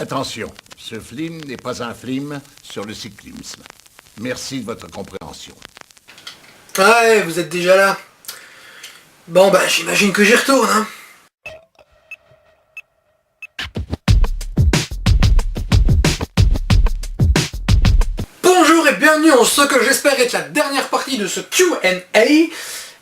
Attention, ce film n'est pas un film sur le cyclisme. Merci de votre compréhension. Ouais, vous êtes déjà là. Bon bah j'imagine que j'y retourne, hein. Bonjour et bienvenue en ce que j'espère être la dernière partie de ce Q&A. Et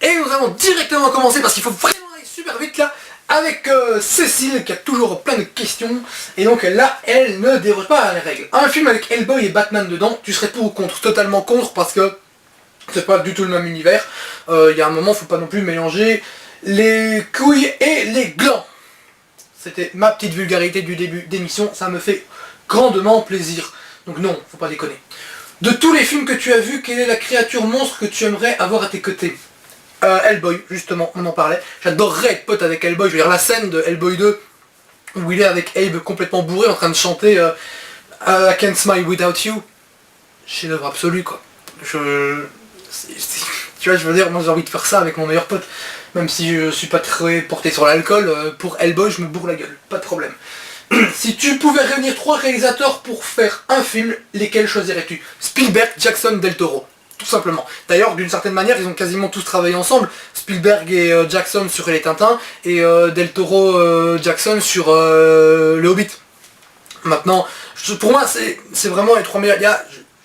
nous allons directement commencer parce qu'il faut vraiment aller super vite là avec Cécile qui a toujours plein de questions. Et donc là, elle ne déroge pas à la règle. Un film avec Hellboy et Batman dedans, tu serais pour ou contre? Totalement contre parce que c'est pas du tout le même univers. Il y a un moment, faut pas non plus mélanger les couilles et les glands. C'était ma petite vulgarité du début d'émission, ça me fait grandement plaisir. Donc non, faut pas déconner. De tous les films que tu as vus, quelle est la créature monstre que tu aimerais avoir à tes côtés? Hellboy, justement, on en parlait. J'adorerais être pote avec Hellboy. Je veux dire, la scène de Hellboy 2, où il est avec Abe complètement bourré, en train de chanter I Can't Smile Without You. Chef-d'œuvre absolu, quoi. Tu vois, je veux dire, moi j'ai envie de faire ça avec mon meilleur pote. Même si je suis pas très porté sur l'alcool, pour Hellboy, je me bourre la gueule. Pas de problème. Si tu pouvais réunir 3 réalisateurs pour faire un film, lesquels choisirais-tu? Spielberg, Jackson, Del Toro. Tout simplement. D'ailleurs, d'une certaine manière, ils ont quasiment tous travaillé ensemble. Spielberg et Jackson sur Les Tintins, et Del Toro, Jackson sur Le Hobbit. Maintenant, pour moi, c'est vraiment les 3 meilleurs.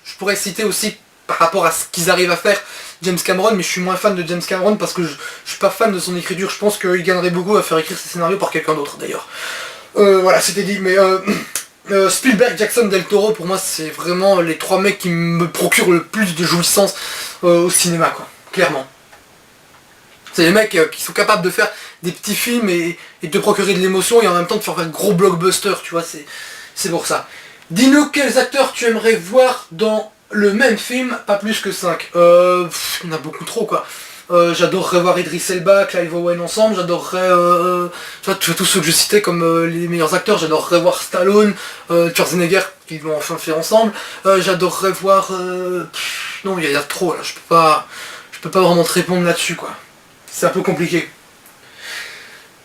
Je pourrais citer aussi, par rapport à ce qu'ils arrivent à faire, James Cameron, mais je suis moins fan de James Cameron parce que je suis pas fan de son écriture. Je pense qu'il gagnerait beaucoup à faire écrire ses scénarios par quelqu'un d'autre, d'ailleurs. Voilà, c'était dit, mais Spielberg, Jackson, Del Toro, pour moi, c'est vraiment les 3 mecs qui me procurent le plus de jouissance au cinéma, quoi, clairement. C'est les mecs qui sont capables de faire des petits films et de te procurer de l'émotion et en même temps de faire un gros blockbuster, tu vois, c'est pour ça. Dis-nous quels acteurs tu aimerais voir dans le même film, pas plus que 5. Il y en a beaucoup trop, quoi. J'adorerais voir Idris Elba, Clive Owen ensemble, j'adorerais tous ceux que je citais comme les meilleurs acteurs, j'adorerais voir Stallone, Schwarzenegger, qu'ils vont enfin faire ensemble, j'adorerais voir... non, il y a trop là, je peux pas vraiment te répondre là-dessus, quoi. C'est un peu compliqué.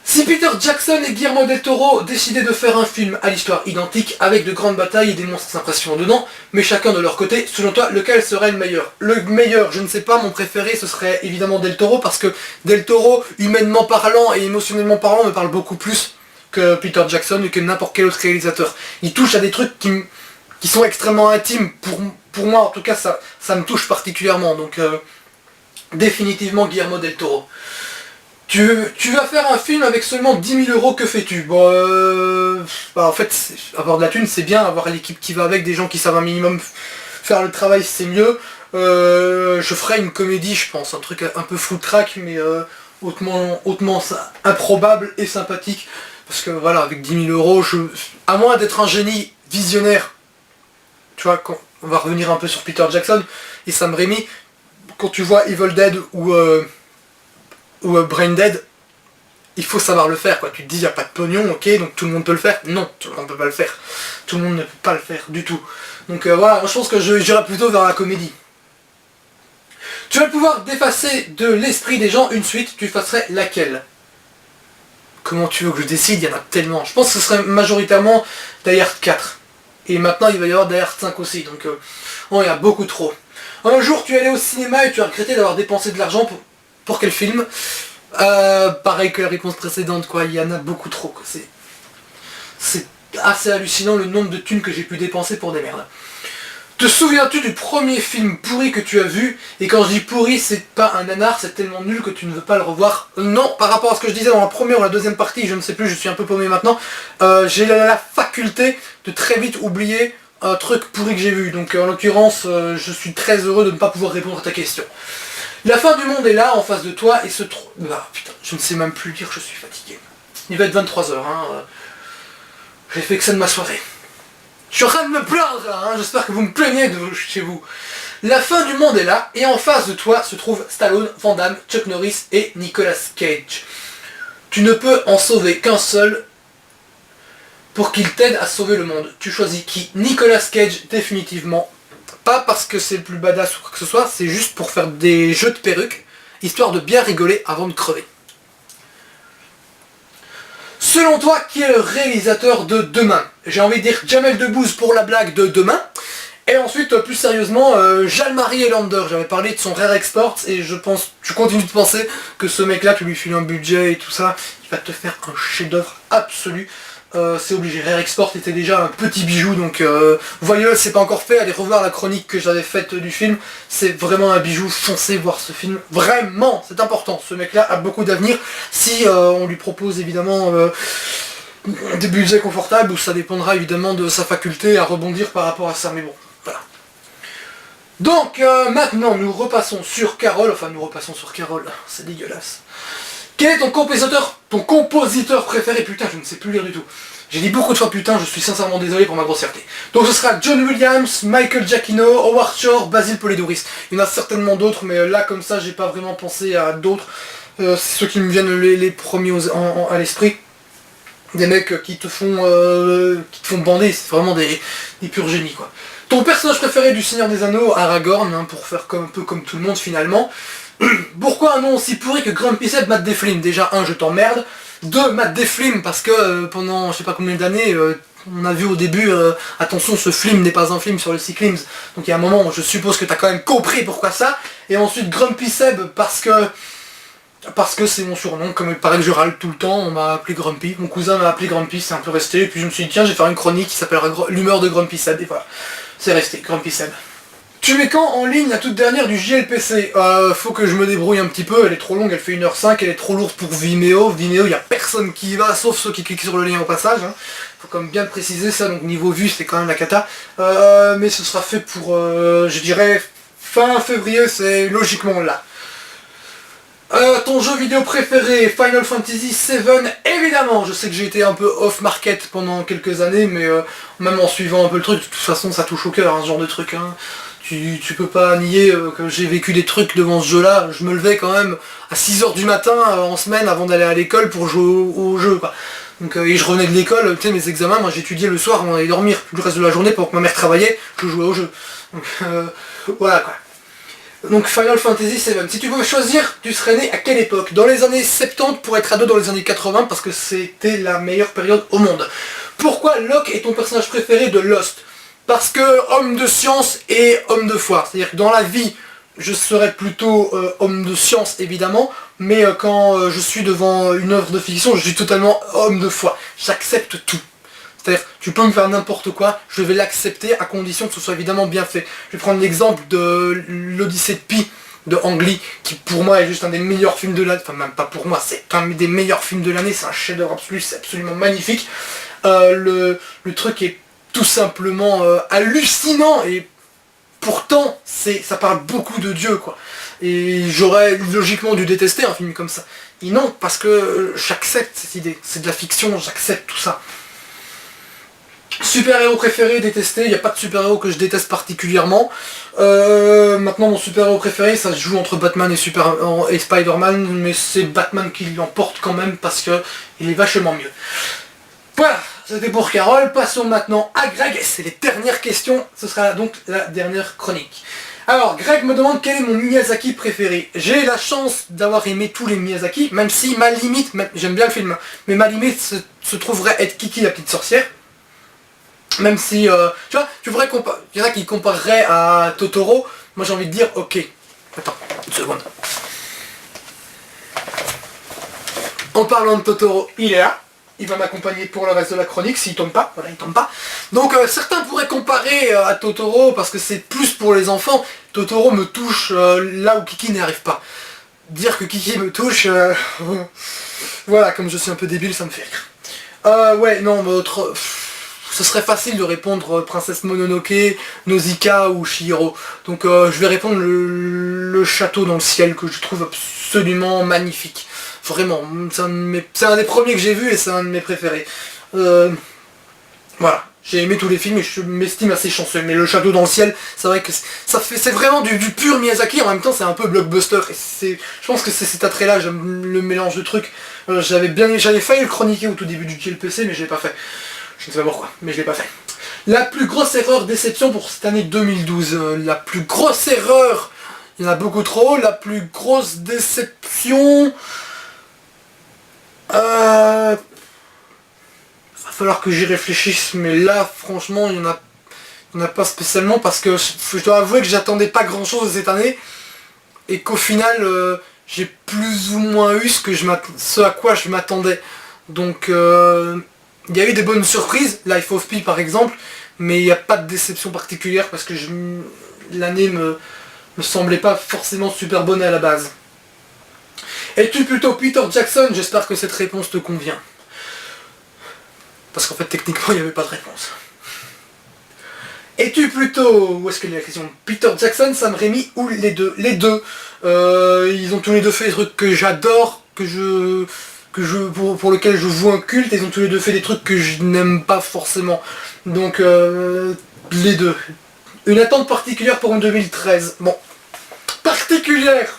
Si Peter Jackson et Guillermo del Toro décidaient de faire un film à l'histoire identique, avec de grandes batailles et des monstres impressionnants dedans, mais chacun de leur côté, selon toi, lequel serait le meilleur? Le meilleur, je ne sais pas, mon préféré, ce serait évidemment Del Toro, parce que Del Toro, humainement parlant et émotionnellement parlant, me parle beaucoup plus que Peter Jackson et que n'importe quel autre réalisateur. Il touche à des trucs qui sont extrêmement intimes, pour moi en tout cas, ça me touche particulièrement, donc définitivement Guillermo del Toro. Tu vas faire un film avec seulement 10 000 euros, que fais-tu? Bon, en fait, avoir de la thune, c'est bien, avoir l'équipe qui va avec, des gens qui savent un minimum faire le travail, c'est mieux. Je ferais une comédie, je pense, un truc un peu full-track, mais hautement improbable et sympathique. Parce que voilà, avec 10 000 euros, à moins d'être un génie visionnaire, tu vois, on va revenir un peu sur Peter Jackson et Sam Raimi, quand tu vois Evil Dead ou Brain Dead, il faut savoir le faire, quoi. Tu te dis, il n'y a pas de pognon, ok, donc tout le monde peut le faire. Non, tout le monde ne peut pas le faire. Tout le monde ne peut pas le faire du tout. Donc voilà, je pense que j'irai plutôt vers la comédie. Tu as le pouvoir d'effacer de l'esprit des gens une suite, tu effacerais laquelle? Comment tu veux que je décide? Il y en a tellement. Je pense que ce serait majoritairement Die Hard 4. Et maintenant, il va y avoir Die Hard 5 aussi, donc il y a beaucoup trop. Un jour, tu es allé au cinéma et tu as regretté d'avoir dépensé de l'argent pour quel film? Pareil que la réponse précédente, quoi, il y en a beaucoup trop, quoi. C'est assez hallucinant le nombre de thunes que j'ai pu dépenser pour des merdes. Te souviens-tu du premier film pourri que tu as vu? Et quand je dis pourri, c'est pas un nanar, c'est tellement nul que tu ne veux pas le revoir. Non, par rapport à ce que je disais dans la première ou la deuxième partie, je ne sais plus, je suis un peu paumé maintenant, j'ai la faculté de très vite oublier un truc pourri que j'ai vu. Donc en l'occurrence, je suis très heureux de ne pas pouvoir répondre à ta question. La fin du monde est là, en face de toi, et se trouve... Ah putain, je ne sais même plus dire, je suis fatigué. Il va être 23 h, hein. J'ai fait que ça de ma soirée. Je suis en train de me plaindre, là, hein. J'espère que vous me plaignez de chez vous. La fin du monde est là, et en face de toi se trouvent Stallone, Van Damme, Chuck Norris et Nicolas Cage. Tu ne peux en sauver qu'un seul pour qu'il t'aide à sauver le monde. Tu choisis qui? Nicolas Cage, définitivement. Pas parce que c'est le plus badass ou quoi que ce soit, c'est juste pour faire des jeux de perruques, histoire de bien rigoler avant de crever. Selon toi, qui est le réalisateur de demain? j'ai envie de dire Jamel Debbouze pour la blague de demain. Et ensuite, plus sérieusement, Jean-Marie Elander, j'avais parlé de son Rare Exports, et je continue de penser que ce mec-là, tu lui files un budget et tout ça, il va te faire un chef-d'œuvre absolu. C'est obligé, Rare Export était déjà un petit bijou, donc voyez, c'est pas encore fait, allez revoir la chronique que j'avais faite du film, c'est vraiment un bijou, foncez voir ce film, vraiment, c'est important, ce mec-là a beaucoup d'avenir, si on lui propose évidemment des budgets confortables, où ça dépendra évidemment de sa faculté à rebondir par rapport à ça, mais bon. Voilà. Donc maintenant nous repassons sur Carole, c'est dégueulasse. Quel est ton compositeur préféré? Putain, je ne sais plus lire du tout. J'ai dit beaucoup de fois putain, je suis sincèrement désolé pour ma grossièreté. Donc ce sera John Williams, Michael Giacchino, Howard Shore, Basil Polidoris. Il y en a certainement d'autres, mais là comme ça j'ai pas vraiment pensé à d'autres. C'est ceux qui me viennent les premiers à l'esprit. Des mecs qui te font bander, c'est vraiment des purs génies quoi. Ton personnage préféré du Seigneur des Anneaux, Aragorn, hein, pour faire un peu comme tout le monde finalement. Pourquoi un nom aussi pourri que Grumpy Seb, Matt Deflin? Déjà, je t'emmerde. 2, Matt Deflin, parce que pendant je sais pas combien d'années, on a vu au début, attention, ce film n'est pas un film sur le cyclisme. Donc il y a un moment où je suppose que t'as quand même compris pourquoi ça. Et ensuite Grumpy Seb, parce que c'est mon surnom, comme il paraît que je râle tout le temps, on m'a appelé Grumpy. Mon cousin m'a appelé Grumpy, c'est un peu resté. Et puis je me suis dit, tiens, je vais faire une chronique qui s'appellera l'humeur de Grumpy Seb. Et voilà, c'est resté, Grumpy Seb. Tu mets quand en ligne la toute dernière du JLPC? Faut que je me débrouille un petit peu, elle est trop longue, elle fait 1h05, elle est trop lourde pour Vimeo. Vimeo, il n'y a personne qui y va, sauf ceux qui cliquent sur le lien au passage. Hein. Faut quand même bien préciser ça, donc niveau vue, c'est quand même la cata. Mais ce sera fait pour, je dirais, fin février, c'est logiquement là. Ton jeu vidéo préféré, Final Fantasy VII, évidemment, je sais que j'ai été un peu off-market pendant quelques années, mais même en suivant un peu le truc, de toute façon ça touche au cœur, hein, ce genre de truc. Hein. Tu peux pas nier que j'ai vécu des trucs devant ce jeu-là, je me levais quand même à 6h du matin en semaine avant d'aller à l'école pour jouer au jeu, quoi. Donc, et je revenais de l'école, tu sais, mes examens, moi j'étudiais le soir, on allait dormir le reste de la journée pendant que ma mère travaillait, je jouais au jeu. Donc voilà quoi. Donc Final Fantasy VII, si tu pouvais choisir, tu serais né à quelle époque? Dans les années 70 pour être ado dans les années 80 parce que c'était la meilleure période au monde. Pourquoi Locke est ton personnage préféré de Lost? Parce que homme de science et homme de foi. C'est-à-dire que dans la vie, je serais plutôt homme de science évidemment, mais quand je suis devant une œuvre de fiction, je suis totalement homme de foi. J'accepte tout. C'est-à-dire, tu peux me faire n'importe quoi, je vais l'accepter à condition que ce soit évidemment bien fait. Je vais prendre l'exemple de l'Odyssée de Pi de Ang Lee, qui pour moi est juste un des meilleurs films de l'année, enfin même pas pour moi, c'est un des meilleurs films de l'année, c'est un chef-d'œuvre absolu, c'est absolument magnifique. Le truc est tout simplement hallucinant et pourtant ça parle beaucoup de Dieu quoi. Et j'aurais logiquement dû détester un film comme ça. Et non, parce que j'accepte cette idée, c'est de la fiction, j'accepte tout ça. Super-héros préféré, détesté, il n'y a pas de super-héros que je déteste particulièrement. Maintenant mon super-héros préféré, ça se joue entre Batman et Spider-Man, mais c'est Batman qui l'emporte quand même parce que il est vachement mieux. Voilà, c'était pour Carole, passons maintenant à Greg, c'est les dernières questions, ce sera donc la dernière chronique. Alors, Greg me demande quel est mon Miyazaki préféré. J'ai la chance d'avoir aimé tous les Miyazaki, même si ma limite, j'aime bien le film, mais ma limite se trouverait être Kiki la petite sorcière. Même si, tu vois, il y en a qui compareraient à Totoro, moi j'ai envie de dire, ok, attends, une seconde. En parlant de Totoro, il est là, il va m'accompagner pour le reste de la chronique, s'il tombe pas, voilà, il tombe pas. Donc certains pourraient comparer à Totoro, parce que c'est plus pour les enfants, Totoro me touche là où Kiki n'y arrive pas. Dire que Kiki me touche, voilà, comme je suis un peu débile, ça me fait rire. Ouais, non, mais autre... Ce serait facile de répondre Princesse Mononoke, Nausicaa ou Chihiro. Donc je vais répondre le château dans le ciel que je trouve absolument magnifique. Vraiment, c'est un des premiers que j'ai vu et c'est un de mes préférés. Voilà, j'ai aimé tous les films et je m'estime assez chanceux. Mais le château dans le ciel, c'est vrai que c'est vraiment du pur Miyazaki, en même temps c'est un peu blockbuster. Et je pense que c'est cet attrait-là, j'aime le mélange de trucs. J'avais failli le chroniquer au tout début du JLPC mais je l'ai pas fait. Je ne sais pas pourquoi, mais je l'ai pas fait. La plus grosse erreur déception pour cette année 2012. La plus grosse erreur, il y en a beaucoup trop. La plus grosse déception... falloir que j'y réfléchisse, mais là, franchement, il y en a pas spécialement, parce que je dois avouer que j'attendais pas grand chose de cette année, et qu'au final, j'ai plus ou moins eu ce à quoi je m'attendais. Donc, il y a eu des bonnes surprises, Life of Pi par exemple, mais il n'y a pas de déception particulière, parce que l'année me semblait pas forcément super bonne à la base. Es-tu plutôt Peter Jackson? J'espère que cette réponse te convient. Parce qu'en fait, techniquement, il n'y avait pas de réponse. Es-tu plutôt... Où est-ce que la question? Peter Jackson, Sam Raimi ou les deux? Les deux. Ils ont tous les deux fait des trucs que j'adore, pour lesquels je voue un culte. Ils ont tous les deux fait des trucs que je n'aime pas forcément. Donc, les deux. Une attente particulière pour un 2013. Bon. Particulière.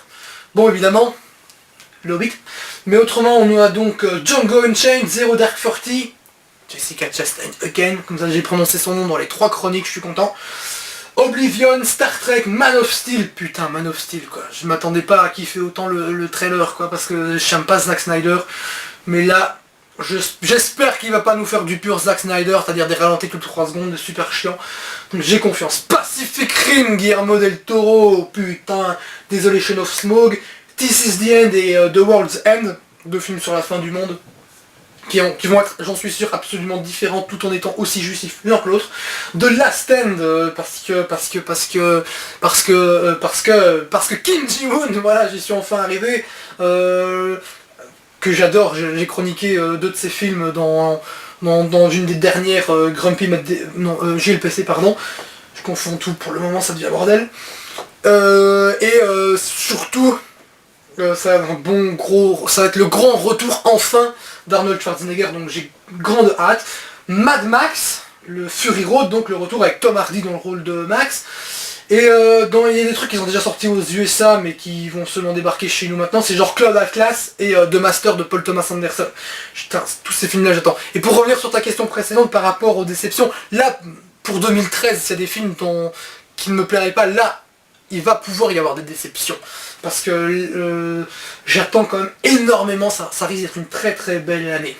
Bon, évidemment, le Hobbit. Mais autrement, on a donc Django Unchained, Zero Dark Thirty, Jessica Chastain Again, comme ça j'ai prononcé son nom dans les 3 chroniques, je suis content. Oblivion, Star Trek, Man of Steel, putain, Man of Steel quoi. Je m'attendais pas à kiffer autant le trailer quoi, parce que j'aime pas Zack Snyder. Mais là, j'espère qu'il va pas nous faire du pur Zack Snyder, c'est-à-dire des ralentis toutes 3 secondes, super chiant. Donc j'ai confiance. Pacific Rim, Guillermo del Toro, putain, Desolation of Smaug, This is the End et The World's End, 2 films sur la fin du monde. Qui vont être, j'en suis sûr, absolument différents tout en étant aussi justifs l'un que l'autre. The Last Stand, parce que Kim Ji-woon, voilà, j'y suis enfin arrivé, que j'adore, j'ai chroniqué 2 de ses films dans une des dernières Grumpy GLPC, pardon, je confonds tout pour le moment, ça devient bordel. Surtout, ça va être le grand retour enfin d'Arnold Schwarzenegger, donc j'ai grande hâte. Mad Max, le Fury Road, donc le retour avec Tom Hardy dans le rôle de Max. Et il y a des trucs qui sont déjà sortis aux USA mais qui vont seulement débarquer chez nous maintenant, c'est genre Cloud Atlas et The Master de Paul Thomas Anderson. Putain, tous ces films là j'attends. Et pour revenir sur ta question précédente par rapport aux déceptions, là pour 2013 s'il y a des films qui ne me plairaient pas, là il va pouvoir y avoir des déceptions. Parce que j'attends quand même énormément, ça risque d'être une très très belle année.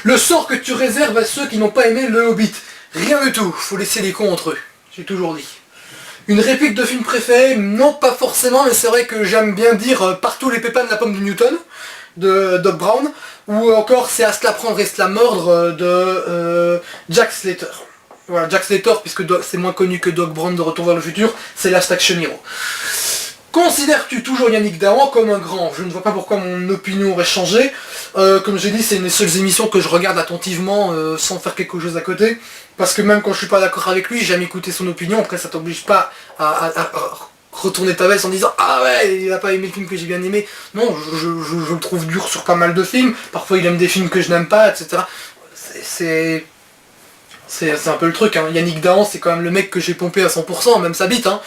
Le sort que tu réserves à ceux qui n'ont pas aimé le Hobbit, rien du tout, faut laisser les cons entre eux, j'ai toujours dit. Une réplique de film préféré, non pas forcément, mais c'est vrai que j'aime bien dire partout les pépins de la pomme de Newton, de Doc Brown, ou encore c'est à se la prendre et se la mordre de Jack Slater. Voilà, Jack Slater, puisque c'est moins connu que Doc Brown de Retour vers le futur, c'est Last Action Hero. Considères-tu toujours Yannick Dahan comme un grand? Je ne vois pas pourquoi mon opinion aurait changé. Comme j'ai dit, c'est une des seules émissions que je regarde attentivement sans faire quelque chose à côté. Parce que même quand je suis pas d'accord avec lui, j'aime écouter son opinion. Après, ça t'oblige pas à retourner ta veste en disant «Ah ouais, il a pas aimé le film que j'ai bien aimé». Non, je le trouve dur sur pas mal de films. Parfois, il aime des films que je n'aime pas, etc. C'est un peu le truc, hein. Yannick Dahan, c'est quand même le mec que j'ai pompé à 100%, même sa bite, hein.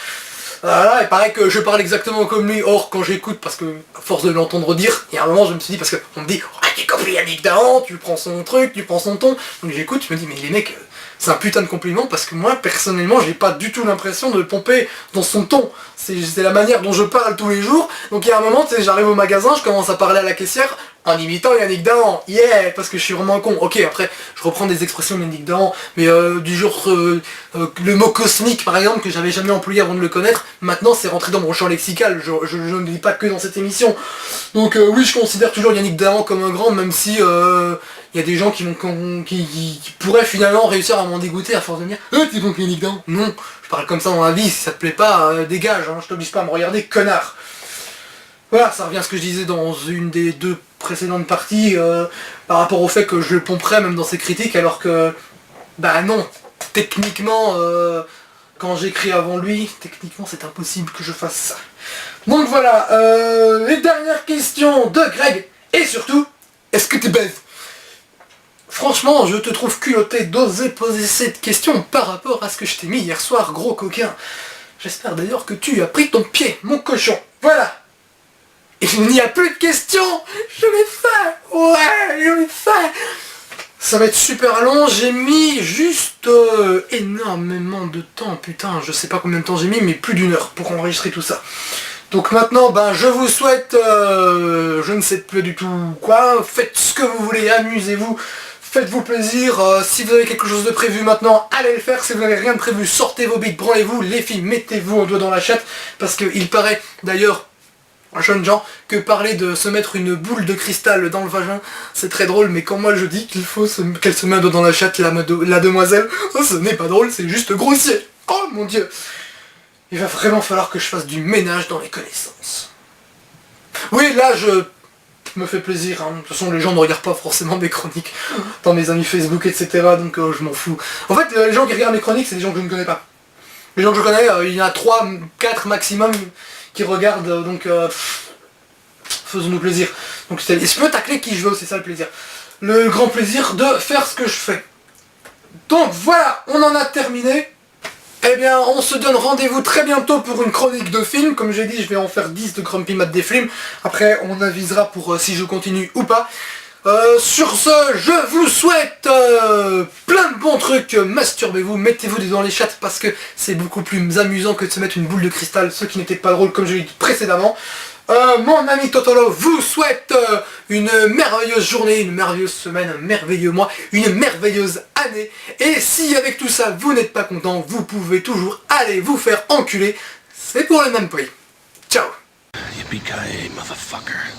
Voilà, il paraît que je parle exactement comme lui, or quand j'écoute, parce que à force de l'entendre dire, il y a un moment je me suis dit, parce qu'on me dit « Ah, tu copies Yannick Dahan, tu prends son truc, tu prends son ton », donc j'écoute, je me dis « Mais les mecs, c'est un putain de compliment, parce que moi, personnellement, j'ai pas du tout l'impression de le pomper dans son ton. C'est la manière dont je parle tous les jours, donc il y a un moment, tu sais, j'arrive au magasin, je commence à parler à la caissière, en imitant Yannick Dahan, yeah, parce que je suis vraiment con. Ok, après, je reprends des expressions de Yannick Dahan, mais du genre, le mot cosmique, par exemple, que j'avais jamais employé avant de le connaître, maintenant c'est rentré dans mon champ lexical, je ne le dis pas que dans cette émission. Donc oui, je considère toujours Yannick Dahan comme un grand, même si il y a des gens qui pourraient finalement réussir à m'en dégoûter à force de me dire « t'es bon que Yannick Dahan ?» Non, je parle comme ça dans la vie, si ça te plaît pas, dégage, hein, je t'oblige pas à me regarder, connard. Voilà, ça revient à ce que je disais dans une des 2 précédentes parties, par rapport au fait que je le pomperais même dans ses critiques, alors que, bah non, techniquement, quand j'écris avant lui, techniquement c'est impossible que je fasse ça. Donc voilà, les dernières questions de Greg, et surtout, est-ce que t'es baise? Franchement, je te trouve culotté d'oser poser cette question par rapport à ce que je t'ai mis hier soir, gros coquin. J'espère d'ailleurs que tu as pris ton pied, mon cochon. Voilà. Et il n'y a plus de questions. Je l'ai fait. Ouais, je l'ai fait. Ça va être super long. J'ai mis juste énormément de temps. Putain, je sais pas combien de temps j'ai mis, mais plus d'1 heure pour enregistrer tout ça. Donc maintenant, ben, je vous souhaite, je ne sais plus du tout quoi. Faites ce que vous voulez, amusez-vous. faites-vous plaisir, si vous avez quelque chose de prévu maintenant, allez le faire, si vous n'avez rien de prévu, sortez vos bites, branlez-vous, les filles, mettez-vous un doigt dans la chatte, parce qu'il paraît d'ailleurs, jeunes gens, que parler de se mettre une boule de cristal dans le vagin, c'est très drôle, mais quand moi je dis qu'il faut qu'elle se met un doigt dans la chatte, la demoiselle, ça, ce n'est pas drôle, c'est juste grossier. Oh mon dieu. Il va vraiment falloir que je fasse du ménage dans les connaissances. Oui, là, je me fais plaisir, hein. De toute façon, les gens ne regardent pas forcément mes chroniques dans mes amis Facebook, etc. Donc je m'en fous. En fait, les gens qui regardent mes chroniques, c'est des gens que je ne connais pas. Les gens que je connais, il y en a 3, 4 maximum qui regardent, donc faisons-nous plaisir. Donc je peux tacler qui je veux, c'est ça le plaisir. Le grand plaisir de faire ce que je fais. Donc voilà, on en a terminé. Eh bien, on se donne rendez-vous très bientôt pour une chronique de film. Comme j'ai dit, je vais en faire 10 de Grumpy Mat des films. Après, on avisera pour si je continue ou pas. Sur ce, je vous souhaite plein de bons trucs. Masturbez-vous, mettez-vous dans les chats parce que c'est beaucoup plus amusant que de se mettre une boule de cristal, ce qui n'était pas drôle comme je l'ai dit précédemment. Mon ami Totolo vous souhaite une merveilleuse journée, une merveilleuse semaine, un merveilleux mois, une merveilleuse année. Et si avec tout ça vous n'êtes pas content, vous pouvez toujours aller vous faire enculer. C'est pour le même prix. Ciao. Yippee-ki-yay, motherfucker.